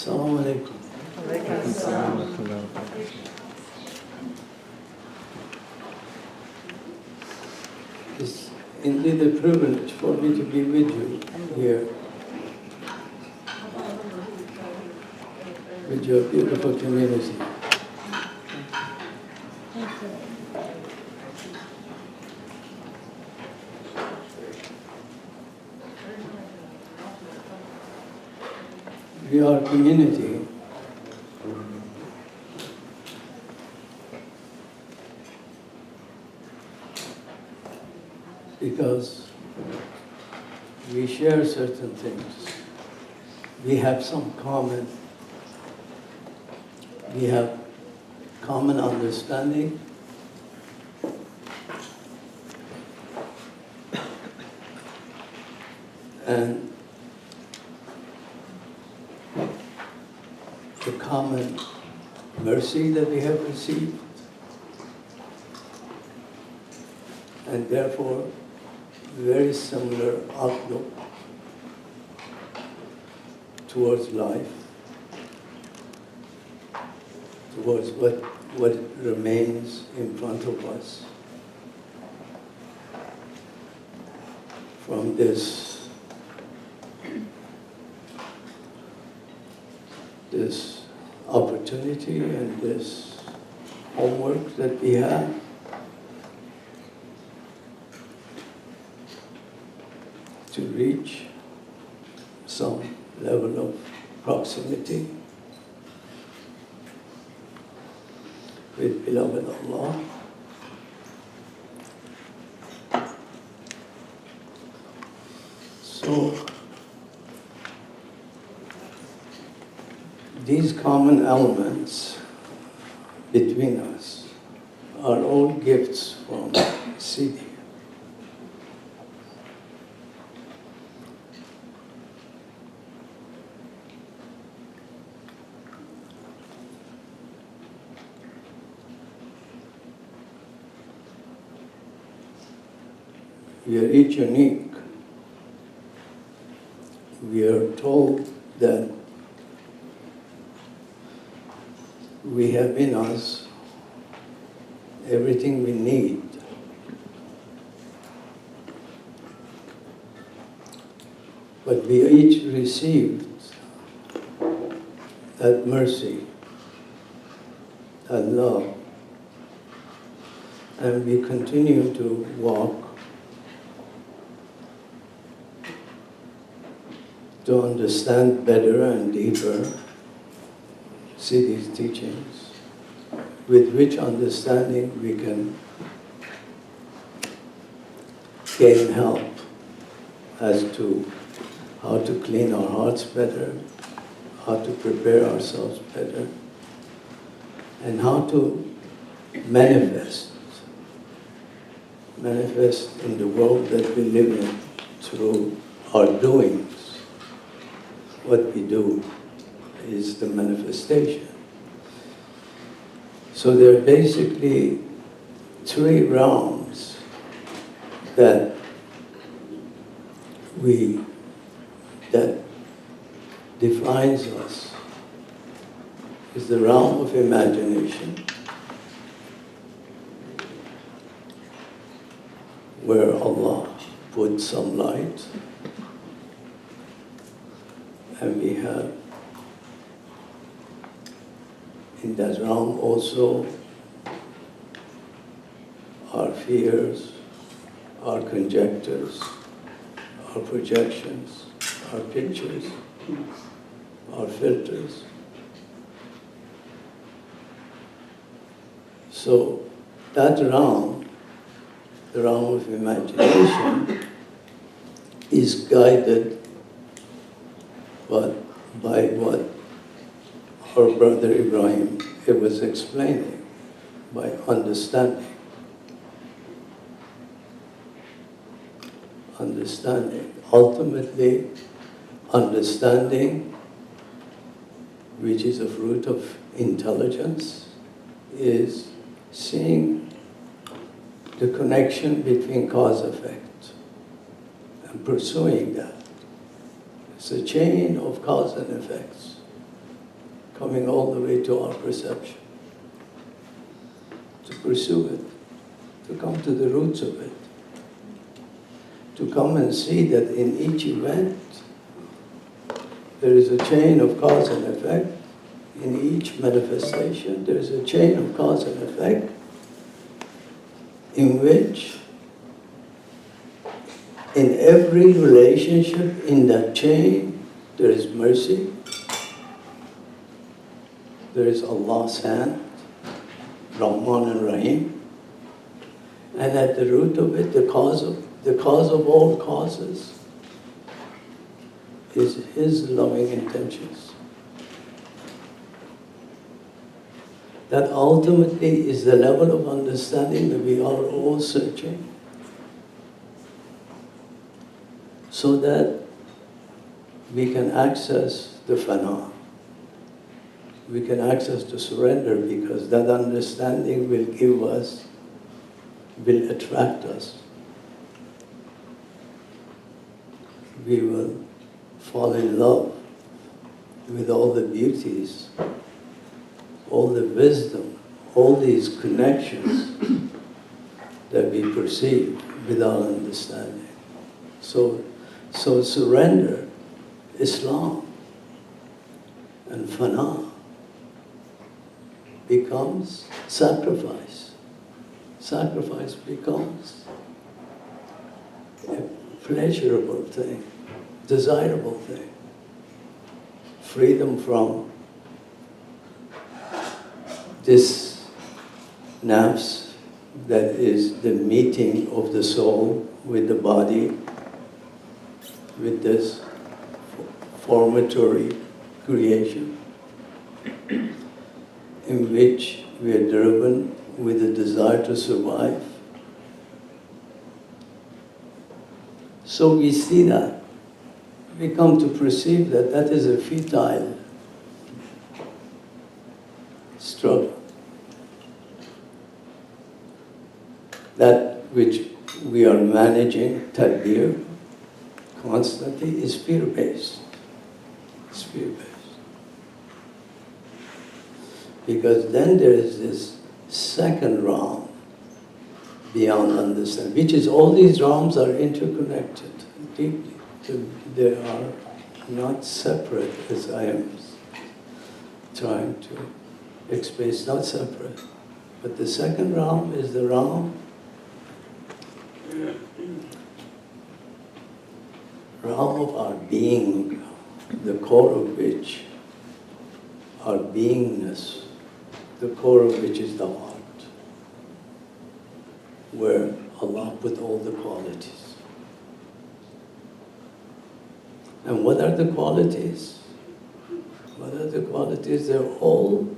Assalamu alaikum. It's indeed a privilege for me to be with you here, with your beautiful community. We are a community because we share certain things. We have some common. We have common understanding. And the common mercy that we have received, and therefore very similar outlook towards life, towards what remains in front of us from this opportunity and this homework that we have. To reach some level of proximity with beloved Allah. So these common elements between us are all gifts from Sidi. We are each unique. We are told that we have in us everything we need. But we each received that mercy, that love, and we continue to walk to understand better and deeper Sidi's teachings, with which understanding we can gain help as to how to clean our hearts better, how to prepare ourselves better, and how to manifest in the world that we live in through our doings. What we do is the manifestation. So there are basically three realms that defines us. Is the realm of imagination, where Allah put some light, and we have in that realm also our fears, our conjectures, our projections, our pictures, our filters. So that realm, the realm of imagination, is guided by what our brother Ibrahim was explaining, by understanding. Ultimately, understanding, which is a fruit of intelligence, is seeing the connection between cause-effect and pursuing that. It's a chain of cause and effects. coming all the way to our perception, to pursue it, to come to the roots of it, to come and see that in each event there is a chain of cause and effect. In each manifestation there is a chain of cause and effect in which in every relationship in that chain there is mercy, there is Allah's hand, Rahman and Rahim, and at the root of it, the cause of all causes is His loving intentions. That ultimately is the level of understanding that we are all searching, so that we can access the fana. We can access the surrender, because that understanding will give us, will attract us. We will fall in love with all the beauties, all the wisdom, all these connections that we perceive with our understanding. So surrender, Islam, and fana becomes sacrifice. Sacrifice becomes a pleasurable thing, desirable thing. Freedom from this nafs, that is the meeting of the soul with the body, with this formatory creation, in which we are driven with a desire to survive. So we see that. We come to perceive that that is a futile struggle. That which we are managing, tadbir, constantly is fear-based. It's fear-based. Because then there is this second realm beyond understanding, which is all these realms are interconnected deeply. They are not separate, as I am trying to explain. It's not separate. But the second realm is the realm of our being, the core of which, our beingness, the core of which is the heart, where Allah put all the qualities. And what are the qualities? What are the qualities? They're all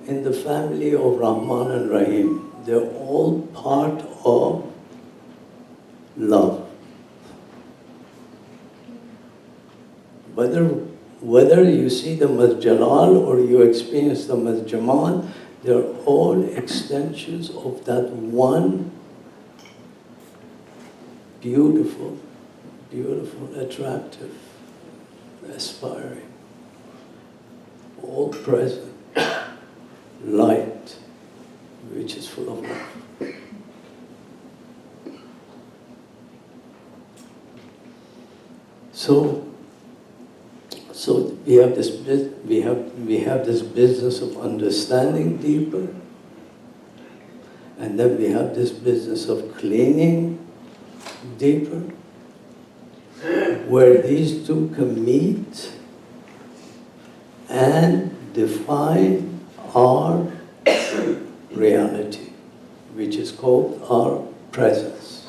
in the family of Rahman and Rahim. They're all part of love. Whether you see them as Jalal or you experience them as Jamal, they're all extensions of that one beautiful, beautiful, attractive, aspiring, all present light, which is full of love. So we have this business of understanding deeper, and then we have this business of cleaning deeper, where these two can meet and define our reality, which is called our presence,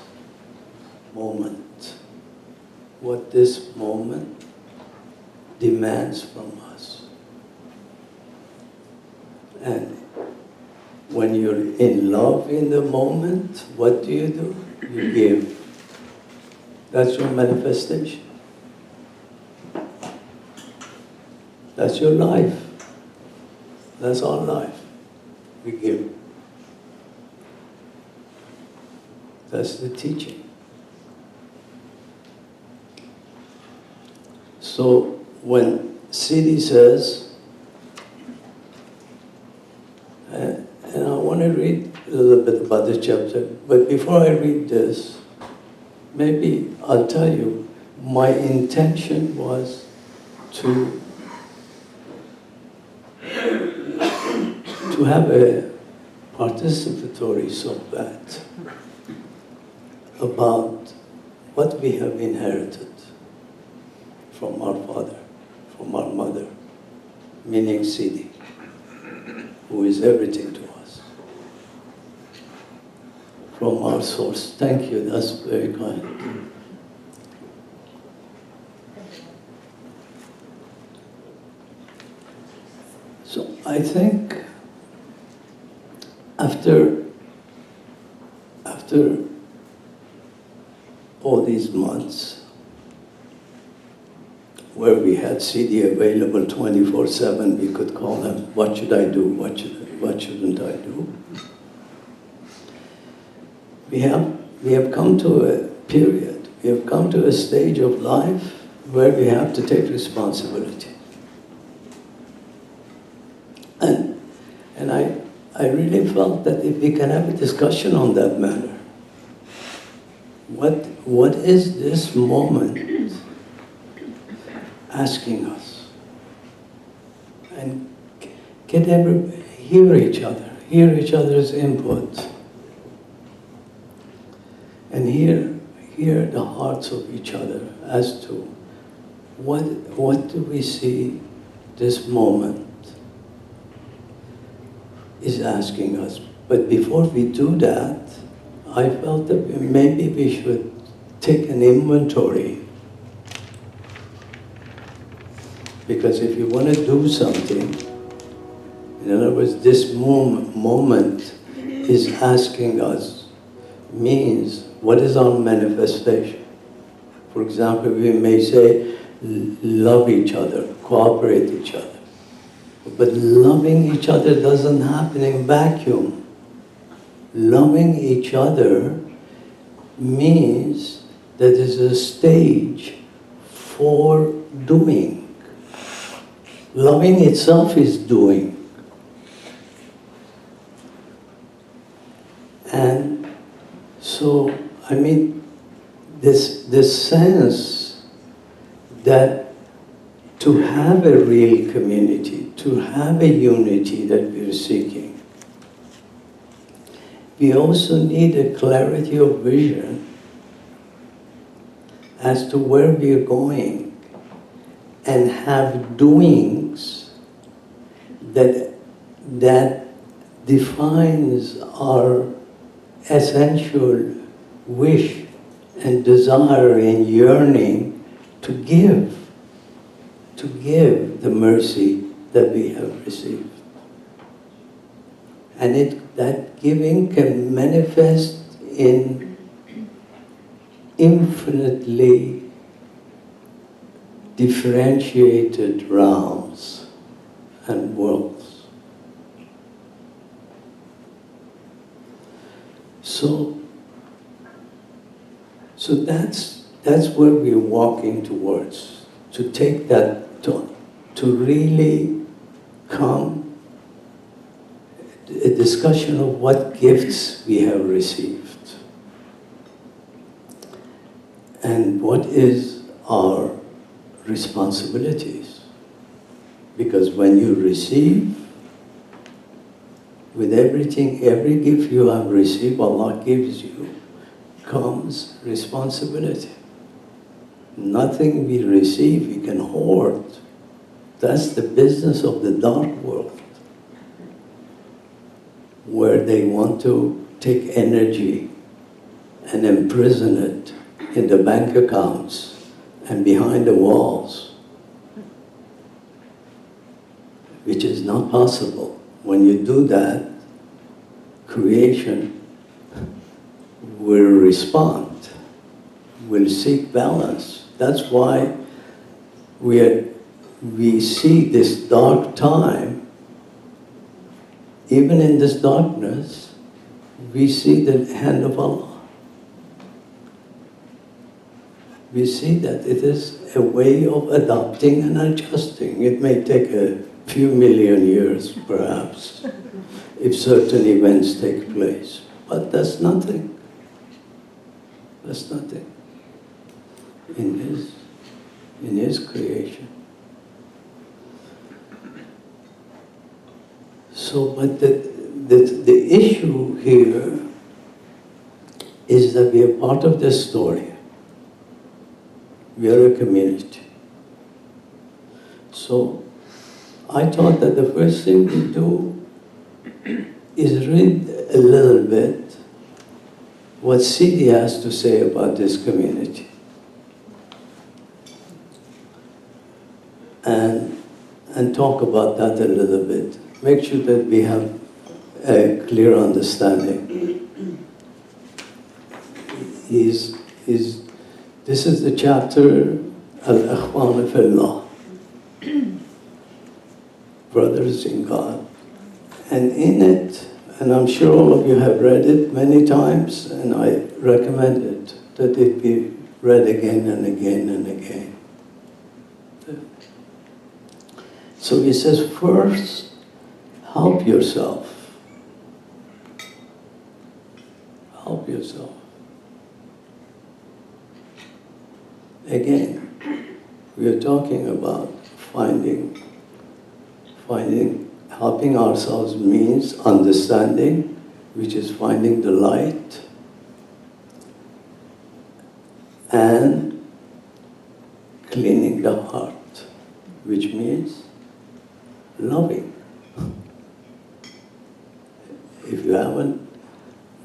moment. What this moment demands from us. And when you're in love in the moment, what do? You give. That's your manifestation. That's your life. That's our life. We give. That's the teaching. So when Sidi says another chapter. But before I read this, maybe I'll tell you, my intention was to have a participatory sohbat about what we have inherited from our father, from our mother, meaning Sidi, who is everything to us, from our source. Thank you, that's very kind. So I think after all these months where we had CD available 24/7, we could call him, what should I do, what shouldn't I do? We have come to a period, we have come to a stage of life where we have to take responsibility. And I really felt that if we can have a discussion on that matter, what is this moment asking us? And hear each other's input, and hear the hearts of each other as to what do we see this moment is asking us. But before we do that, I felt that maybe we should take an inventory. Because if you want to do something, in other words, this moment is asking us, means, what is our manifestation? For example, we may say, love each other, cooperate each other. But loving each other doesn't happen in vacuum. Loving each other means that there's a stage for doing. Loving itself is doing. And so, I mean, this sense that to have a real community, to have a unity that we're seeking, we also need a clarity of vision as to where we're going, and have doings that defines our essential wish and desire and yearning to give the mercy that we have received. And that giving can manifest in infinitely differentiated realms and worlds. So that's where we're walking towards, to take that to really come a discussion of what gifts we have received and what is our responsibilities. Because when you receive, with everything, every gift you have received, Allah gives you, comes responsibility. Nothing we receive we can hoard. That's the business of the dark world, where they want to take energy and imprison it in the bank accounts and behind the walls, which is not possible. When you do that, creation will respond, will seek balance. That's why we see this dark time. Even in this darkness, we see the hand of Allah. We see that it is a way of adapting and adjusting. It may take a few million years, perhaps, if certain events take place. But that's nothing. That's nothing in his creation. So, but the issue here is that we are part of this story. We are a community. So, I thought that the first thing we do is read a little bit what Sidi has to say about this community. And talk about that a little bit. Make sure that we have a clear understanding. This is the chapter Al-Akhwan Fillah, brothers in God. And in it, and I'm sure all of you have read it many times, and I recommend it, that it be read again and again and again. So he says, first, help yourself. Help yourself. Again, we are talking about helping ourselves means understanding, which is finding the light, and cleaning the heart, which means loving. If you haven't,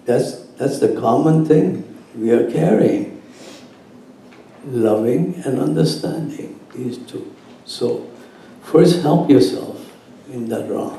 that's the common thing we are carrying. Loving and understanding, these two. So, first help yourself in that realm.